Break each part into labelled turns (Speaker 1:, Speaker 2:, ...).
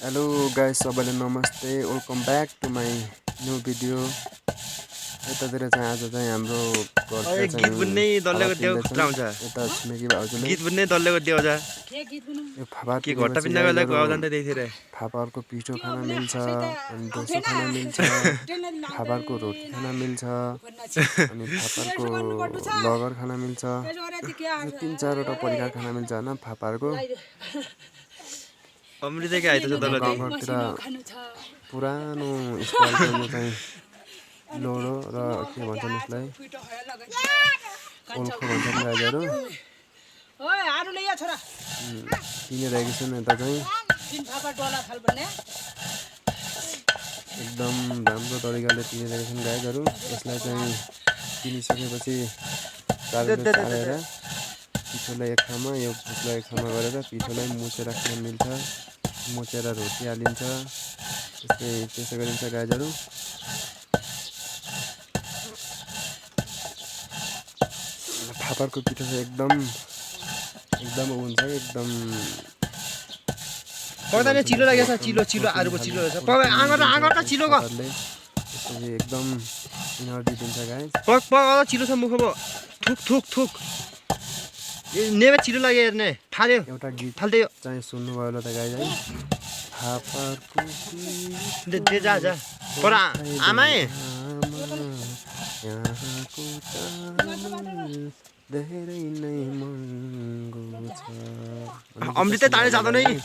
Speaker 1: Hello guys, सबैलाई नमस्ते। Welcome back to my new video. यतातिर चाहिँ आज चाहिँ हाम्रो घरतिर
Speaker 2: गीत बुन्ने दल्लेको देउ खुत्राउँछ
Speaker 1: यता छिमेकी भाउजूले
Speaker 2: गीत बुन्ने दल्लेको देउ जा
Speaker 1: यो फापर
Speaker 2: के घट्टा पिन्दा गलेको आउँदैन त त्यही रे
Speaker 1: फापरको पिठो खान मिल्छ, अनि डोसो खान मिल्छ, फापरको रोटी खान मिल्छ, अनि फापरको लगर खान मिल्छ। यो 3-4 वटा परिकार खान मिल्छ हैन फापरको।
Speaker 2: अमृतकै आइतो छ दल्ले
Speaker 1: गाउँघरतिर पुरानो स्टाइलको यो चाहिँ लोडो र के भन्छन् यसलाई ओल्खो भन्छन् गाईहरू पिनिरहेको छन्। यता चाहिँ एकदम राम्रो तरिकाले पिनिरहेका छन् गाईहरू। यसलाई चाहिँ पिनिसकेपछि चारोले चालेर पिठोलाई एक ठाउँमा, यो भुसलाई एक ठाउँमा गरेर पिठोलाई मुछेर खान मिल्छ। मुछेर रोटी हालिन्छ, त्यसै गरिन्छ गाईहरू। फापरको पिठो चाहिँ एकदम हुन्छ, एकदम
Speaker 2: पक्दाले चिलो लागेछ। चिलो आरुको चिलो रहेछ। आँगर चिलो ग
Speaker 1: त्यसपछि एकदम इनर्जी दिन्छ गाई।
Speaker 2: पक चिलो छ मुखमा थुक नेबे चिलो लाग्यो हेर्ने फाल्यो
Speaker 1: एउटा गीत
Speaker 2: फाल्दै
Speaker 1: चाहिँ सुन्नुभयो होला त गाई है। फापरको
Speaker 2: दे जा पर आमाए
Speaker 1: यहाँको धेरै नै महँगो छ।
Speaker 2: अमृतै ताने जाँदैन है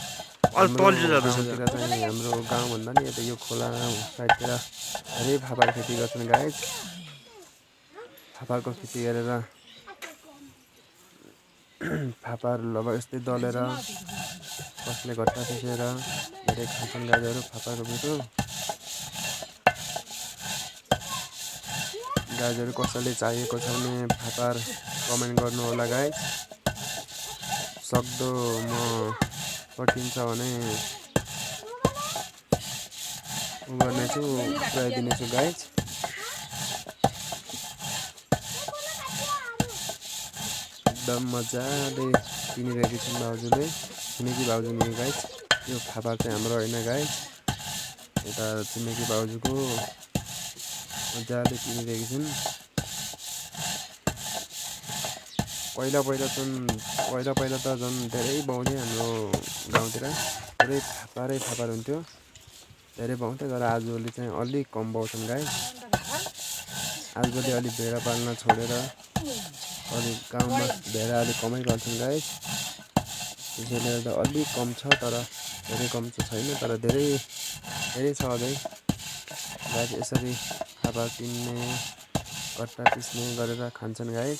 Speaker 2: अल तलिएर जाँदैछ।
Speaker 1: चाहिँ हाम्रो गाउँभन्दा नि यता यो खोला साइडतिर धेरै फापर खेती गर्छन् गाई। फापरको खेती गरेर फापर अब यस्तै दलेर कसले घट्टा पिसेर धेरै खान्छन् गाईहरू फापरको पिठो। गाईहरू कसैले चाहिएको छ भने फापर कमेन्ट गर्नु होला गाई। सक्दो म सकिन्छ भने गर्नेछु, पुऱ्याइदिनेछु गाई। एकदम मजाले पिनिरहेको छन् भाउजूले, छिमेकी भाउजू नि गाई। यो फापर चाहिँ हाम्रो होइन गाई, यता छिमेकी भाउजूको मजाले पिनिरहेको छन्। पहिला त झन् धेरै बाउँथे हाम्रो गाउँतिर, धेरै फापर हुन्थ्यो, धेरै बाउँथ्यो। तर आजभोलि चाहिँ अलिक कम बाउँछन् गाई। आजभोलि अलिक भेडा पाल्न छोडेर अलिक गाउँमा भेडा अलिक कमै गर्छन् गाई। त्यसैले गर्दा अलिक कम छ, तर धेरै कम चाहिँ छैन, तर धेरै छ अझै गाई। यसरी फापर पिन्ने कट्टा पिस्ने गरेर खान्छन् गाई।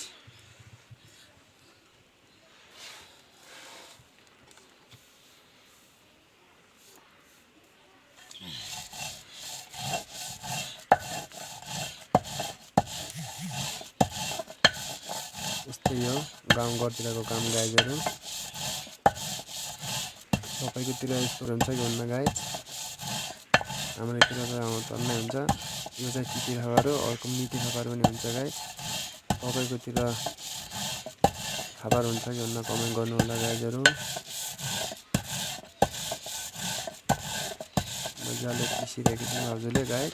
Speaker 1: यस्तै हो गाउँघरतिरको काम गाईहरू। तपाईँकोतिर यस्तो हुन्छ कि हुन्न गाई? हाम्रोतिर त तन्नै हुन्छ। यो चाहिँ तिते फापर हो, अर्को मिठी फापर पनि हुन्छ गाई। तपाईँकोतिर फापर हुन्छ कि हुन्न कमेन्ट गर्नु होला गाईहरू। मजाले पिसिरहेको छ भाउजूले गाई।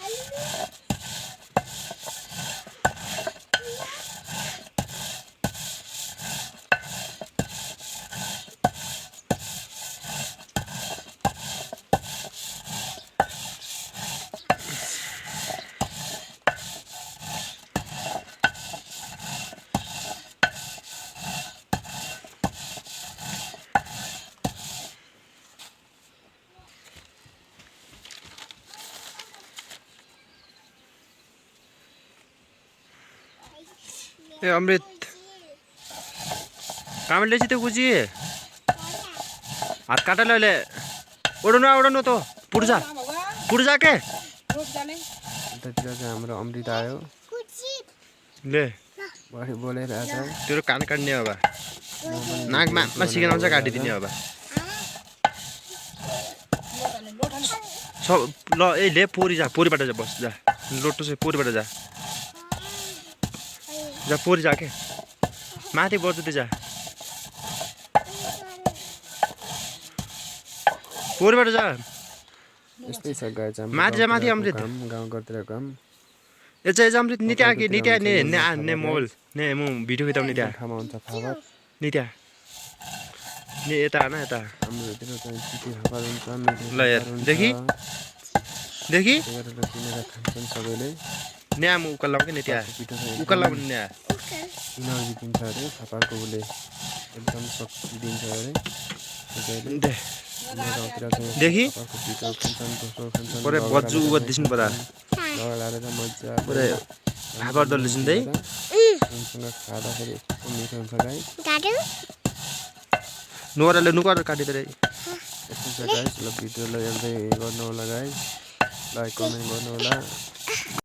Speaker 2: ए अमृत कामले ल्याएछ त्यो गुजी हात काटा ले ओढ्नु त पुर्जा के
Speaker 1: यतातिर चाहिँ हाम्रो अमृत आयो
Speaker 2: ले
Speaker 1: बोलेर आज
Speaker 2: तेरो कान काट्ने अब नाकमा सिकेन आउँछ काटिदिने अब सब ल ए ले पोरी जा पोरीबाट जा बस जा लोटो चाहिँ पोरीबाट जा पोरी जा के माथि बज्दै जा पोरीबाट जा
Speaker 1: यस्तै छ गाइज हाम्रो
Speaker 2: माथि जा, माथि
Speaker 1: गाउँतिरको
Speaker 2: अमृत।
Speaker 1: काम गाउँघरतिर काम
Speaker 2: एजा अमृत नित्या के
Speaker 1: तपाईँकोतिर
Speaker 2: नित्या
Speaker 1: हुन्छ
Speaker 2: ने
Speaker 1: यो
Speaker 2: ने
Speaker 1: थाहा
Speaker 2: ने
Speaker 1: भयो
Speaker 2: मोबाइल ने म भिडियो खिचाउने नित्या
Speaker 1: कुन ठाउँमा हुन्छ थाहा भयो
Speaker 2: नित्या ने यता आना यता
Speaker 1: हाम्रोतिर चाहिँ चिठी खबर हुन्छ मिठो
Speaker 2: ल हेर,
Speaker 1: खबर हुन्छ।
Speaker 2: देखि? देखि
Speaker 1: त्यही गरेर किनेर खान्छन् सबैले
Speaker 2: न्या म उकाल लाउँ कि नित्या
Speaker 1: पिठो चाहिँ
Speaker 2: उकाल लाउँ न्या
Speaker 1: इनर्जी दिन्छ अरे फापरको उसले एकदम शक्ति दिन्छ अरे त्यसैले
Speaker 2: दे
Speaker 1: हाम्रो गाउँतिर चाहिँ
Speaker 2: देखि?
Speaker 1: फापरको पिठो खान्छन् दोस्रो खान्छन्
Speaker 2: पुरै
Speaker 1: लगडा
Speaker 2: बज्जु
Speaker 1: हालेर
Speaker 2: उबज्दिसिन् परा
Speaker 1: लगडा हालेर मजा
Speaker 2: पुरै फापर दल्दैछन् है
Speaker 1: सँग खाँदाखेरि यस्तो मिठो हुन्छ गाइस
Speaker 2: नुहारले नुहार काटिदिएर
Speaker 1: यस्तो छ गाइस ल भिडियोलाई हेर्दै गर्नु होला गाइस लाइक कमेन्ट गर्नु होला